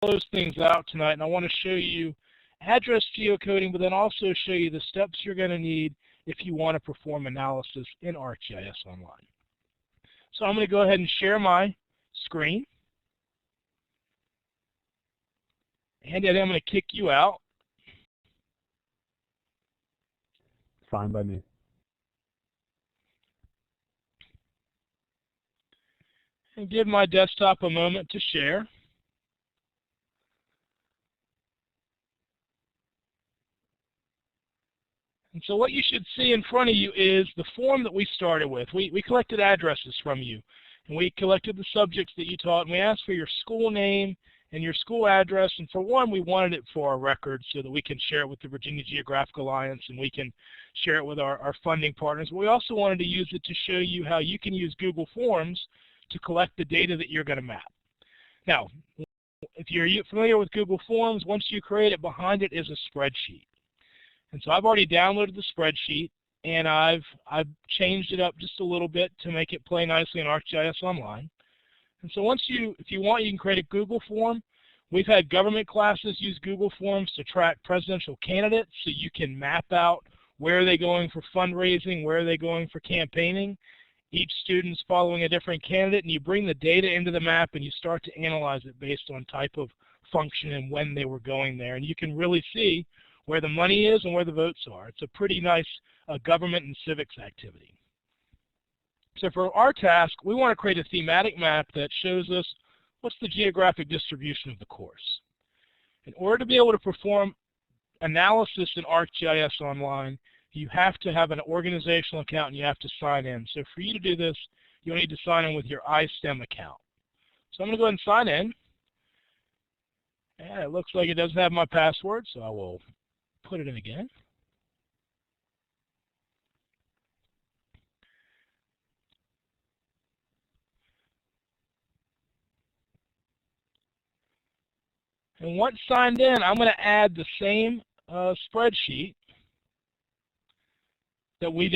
close things out tonight, and I want to show you address geocoding, but then also show you the steps you're going to need if you want to perform analysis in ArcGIS Online. So I'm going to go ahead and share my screen. And then I'm going to kick you out. Fine by me. And give my desktop a moment to share. And so what you should see in front of you is the form that we started with. We collected addresses from you, and we collected the subjects that you taught, and we asked for your school name and your school address. And for one, we wanted it for our records so that we can share it with the Virginia Geographic Alliance and we can share it with our funding partners. But we also wanted to use it to show you how you can use Google Forms to collect the data that you're going to map. Now, if you're familiar with Google Forms, once you create it, behind it is a spreadsheet. And so I've already downloaded the spreadsheet, and I've changed it up just a little bit to make it play nicely in ArcGIS Online. And so if you want, you can create a Google form. We've had government classes use Google Forms to track presidential candidates, so you can map out where are they going for fundraising, where are they going for campaigning. Each student's following a different candidate, and you bring the data into the map and you start to analyze it based on type of function and when they were going there. And you can really see where the money is and where the votes are. It's a pretty nice government and civics activity. So for our task, we want to create a thematic map that shows us what's the geographic distribution of the course. In order to be able to perform analysis in ArcGIS Online, you have to have an organizational account and you have to sign in. So for you to do this, you'll need to sign in with your iSTEM account. So I'm going to go ahead and sign in. And it looks like it doesn't have my password, so I will put it in again. And once signed in, I'm going to add the same spreadsheet that we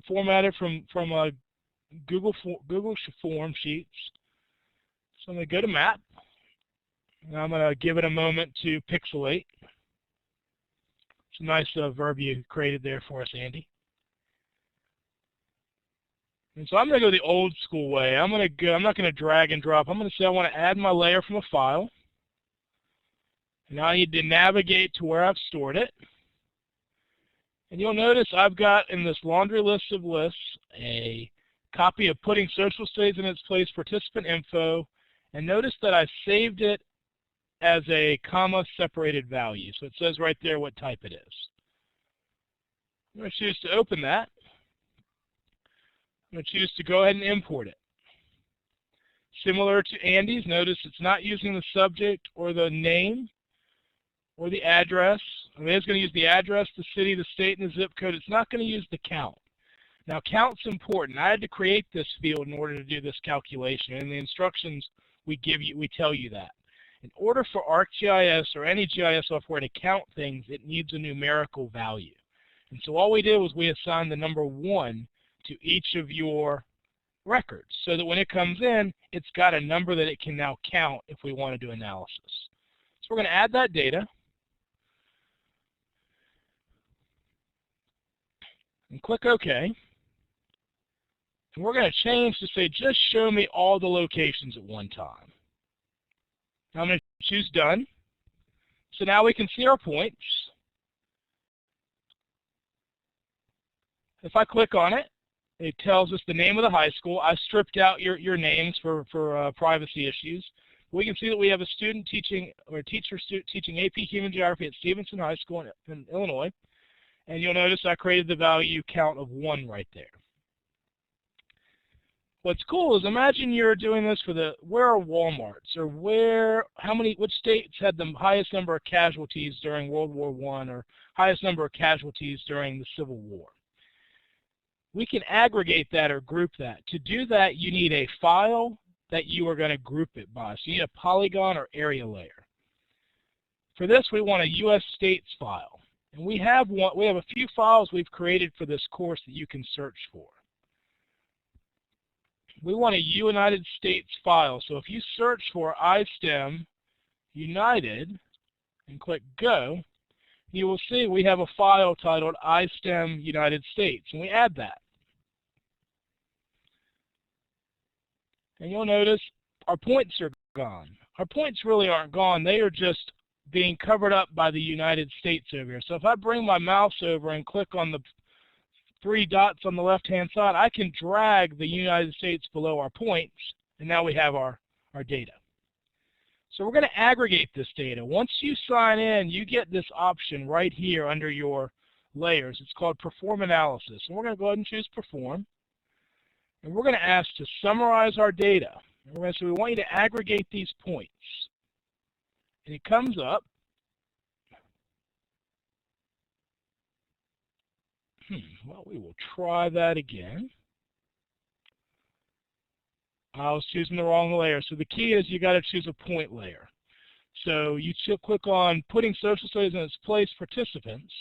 formatted from Google Form Sheets. So I'm going to go to Map, and I'm going to give it a moment to pixelate. It's a nice verb you created there for us, Andy. And so I'm going to go the old school way. I'm not going to drag and drop. I'm going to say I want to add my layer from a file. Now I need to navigate to where I've stored it. And you'll notice I've got in this laundry list of lists a copy of Putting Social Studies in Its Place participant info. And notice that I saved it as a comma separated value. So it says right there what type it is. I'm going to choose to open that. I'm going to choose to go ahead and import it. Similar to Andy's, notice it's not using the subject or the name or the address. I mean, it's going to use the address, the city, the state, and the zip code. It's not going to use the count. Now, count's important. I had to create this field in order to do this calculation. In the instructions we tell you that. In order for ArcGIS or any GIS software to count things, it needs a numerical value. And so all we did was we assigned the number 1 to each of your records so that when it comes in, it's got a number that it can now count if we want to do analysis. So we're going to add that data. And click OK. And we're going to change to say, just show me all the locations at one time. Now I'm going to choose Done. So now we can see our points. If I click on it, it tells us the name of the high school. I stripped out your names for privacy issues. We can see that we have a student teaching, or teacher teaching AP Human Geography at Stevenson High School in Illinois. And you'll notice I created the value count of 1 right there. What's cool is imagine you're doing this for where are Walmarts, or which states had the highest number of casualties during World War I, or highest number of casualties during the Civil War. We can aggregate that or group that. To do that, you need a file that you are going to group it by. So you need a polygon or area layer. For this, we want a U.S. states file. And we have a few files we've created for this course that you can search for. We want a United States file. So if you search for iSTEM United and click Go, you will see we have a file titled iStem United States, and we add that. And you'll notice our points are gone. Our points really aren't gone. They are just being covered up by the United States over here. So if I bring my mouse over and click on the 3 dots on the left-hand side, I can drag the United States below our points, and now we have our data. So we're going to aggregate this data. Once you sign in, you get this option right here under your layers. It's called Perform Analysis. And we're going to go ahead and choose Perform. And we're going to ask to summarize our data. And we're going to say we want you to aggregate these points. And it comes up. Well, we will try that again. I was choosing the wrong layer. So the key is you got to choose a point layer. So you should click on Putting Social Studies in its Place, Participants.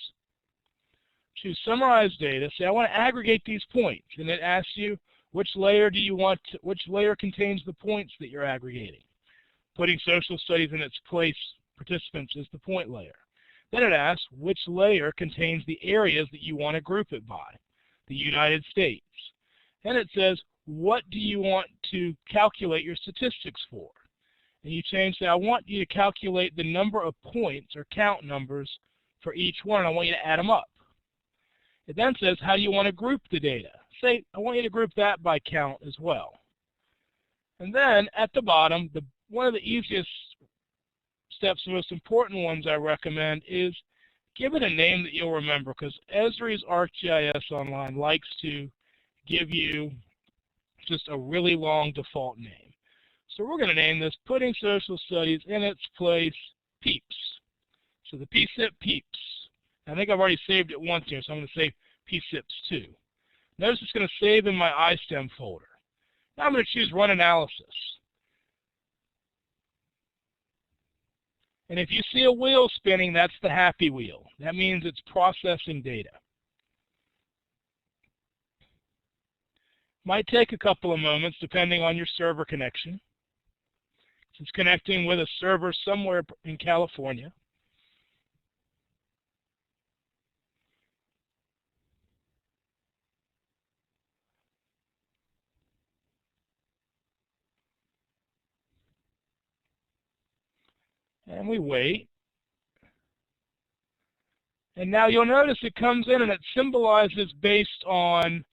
Choose Summarize Data. Say I want to aggregate these points, and it asks you which layer do you want to, which layer contains the points that you're aggregating. Putting Social Studies in its Place, Participants is the point layer. Then it asks which layer contains the areas that you want to group it by, the United States. Then it says, what do you want to calculate your statistics for? And you change that, I want you to calculate the number of points or count numbers for each one. I want you to add them up. It then says, how do you want to group the data? Say, I want you to group that by count as well. And then at the bottom, one of the easiest steps, the most important ones I recommend is give it a name that you'll remember, because Esri's ArcGIS Online likes to give you just a really long default name. So we're going to name this Putting Social Studies in its Place PEEPS. So the PSIP PEEPS. I think I've already saved it once here, so I'm going to say PSIPs2. Notice it's going to save in my iStem folder. Now I'm going to choose Run Analysis. And if you see a wheel spinning, that's the happy wheel. That means it's processing data. Might take a couple of moments depending on your server connection. It's connecting with a server somewhere in California. And we wait. And now you'll notice it comes in and it symbolizes based on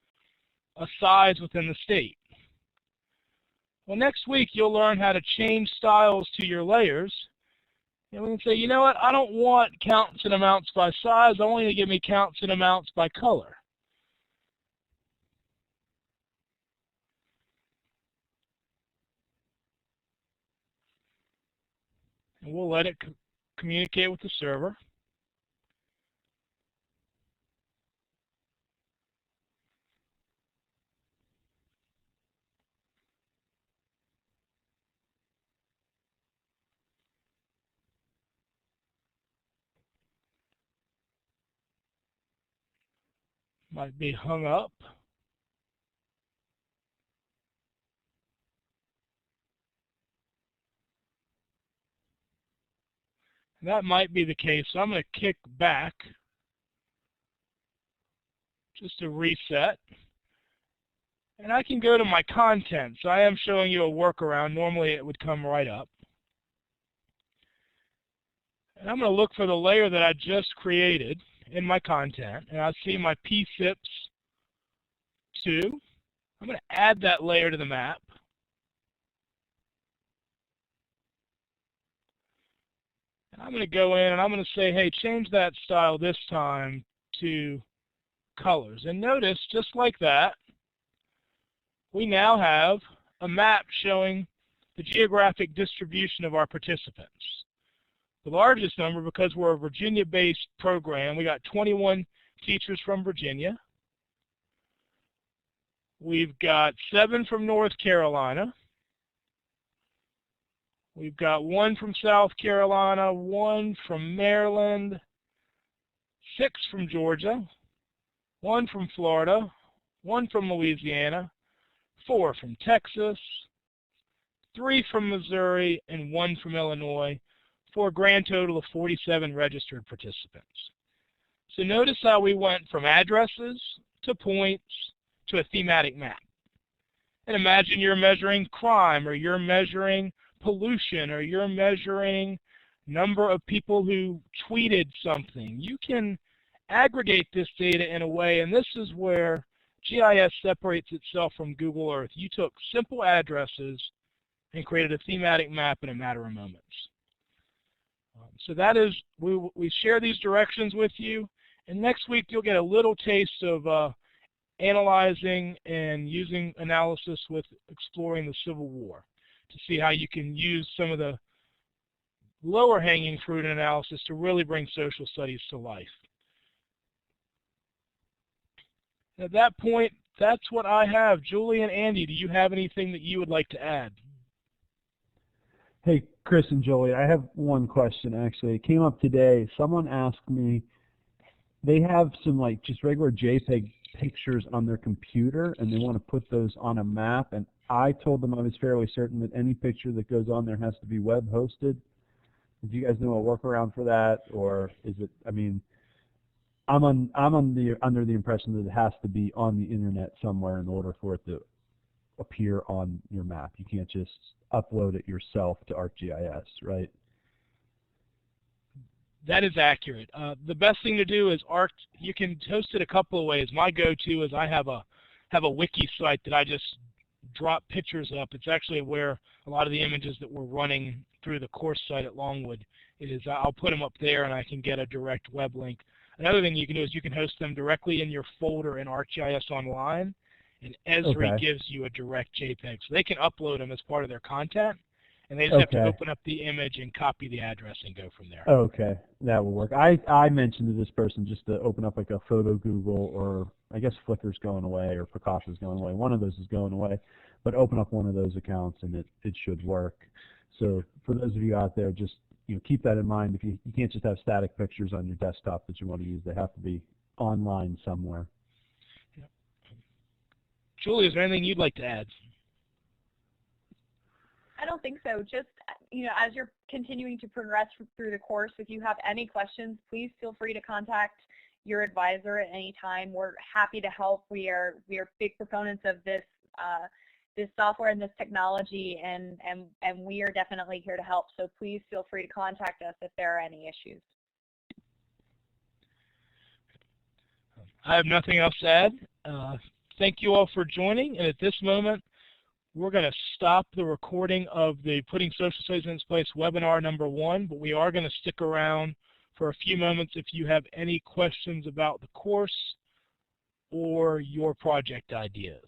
a size within the state. Well, next week you'll learn how to change styles to your layers. And we can say, you know what, I don't want counts and amounts by size. I want you to give me counts and amounts by color. And we'll let it communicate with the server. Might be hung up. That might be the case. So I'm going to kick back just to reset. And I can go to my content. So I am showing you a workaround. Normally it would come right up. And I'm going to look for the layer that I just created in my content. And I see my PSIPs2. I'm going to add that layer to the map. And I'm going to go in and I'm going to say, hey, change that style this time to colors. And notice, just like that, we now have a map showing the geographic distribution of our participants. The largest number, because we're a Virginia-based program, we got 21 teachers from Virginia. We've got 7 from North Carolina. We've got 1 from South Carolina, 1 from Maryland, 6 from Georgia, 1 from Florida, 1 from Louisiana, 4 from Texas, 3 from Missouri, and 1 from Illinois. for a grand total of 47 registered participants. So notice how we went from addresses to points to a thematic map. And imagine you're measuring crime, or you're measuring pollution, or you're measuring number of people who tweeted something. You can aggregate this data in a way, and this is where GIS separates itself from Google Earth. You took simple addresses and created a thematic map in a matter of moments. So that is, we share these directions with you, and next week you'll get a little taste of analyzing and using analysis with exploring the Civil War to see how you can use some of the lower hanging fruit in analysis to really bring social studies to life. At that point, that's what I have. Julie and Andy, do you have anything that you would like to add? Hey, Chris and Julie, I have one question actually. It came up today. Someone asked me, they have some like just regular JPEG pictures on their computer and they want to put those on a map, and I told them I was fairly certain that any picture that goes on there has to be web hosted. Do you guys know a workaround for that, or is it, I mean, I'm under the impression that it has to be on the internet somewhere in order for it to appear on your map. You can't just upload it yourself to ArcGIS, right? That is accurate. The best thing to do is you can host it a couple of ways. My go-to is I have a wiki site that I just drop pictures up. It's actually where a lot of the images that we're running through the course site at Longwood is. I'll put them up there and I can get a direct web link. Another thing you can do is you can host them directly in your folder in ArcGIS Online, and Esri gives you a direct JPEG. So they can upload them as part of their content, and they just have to open up the image and copy the address and go from there. Okay, that will work. I mentioned to this person just to open up like a photo Google, or I guess Flickr's going away or Picasso's going away. One of those is going away, but open up one of those accounts and it should work. So for those of you out there, just keep that in mind. If you can't just have static pictures on your desktop that you want to use, they have to be online somewhere. Yep. Julie, is there anything you'd like to add? I don't think so. Just, as you're continuing to progress through the course, if you have any questions, please feel free to contact your advisor at any time. We're happy to help. We are big proponents of this this software and this technology, and we are definitely here to help. So please feel free to contact us if there are any issues. I have nothing else to add. Thank you all for joining, and at this moment, we're going to stop the recording of the Putting Social Studies in its Place webinar number 1, but we are going to stick around for a few moments if you have any questions about the course or your project ideas.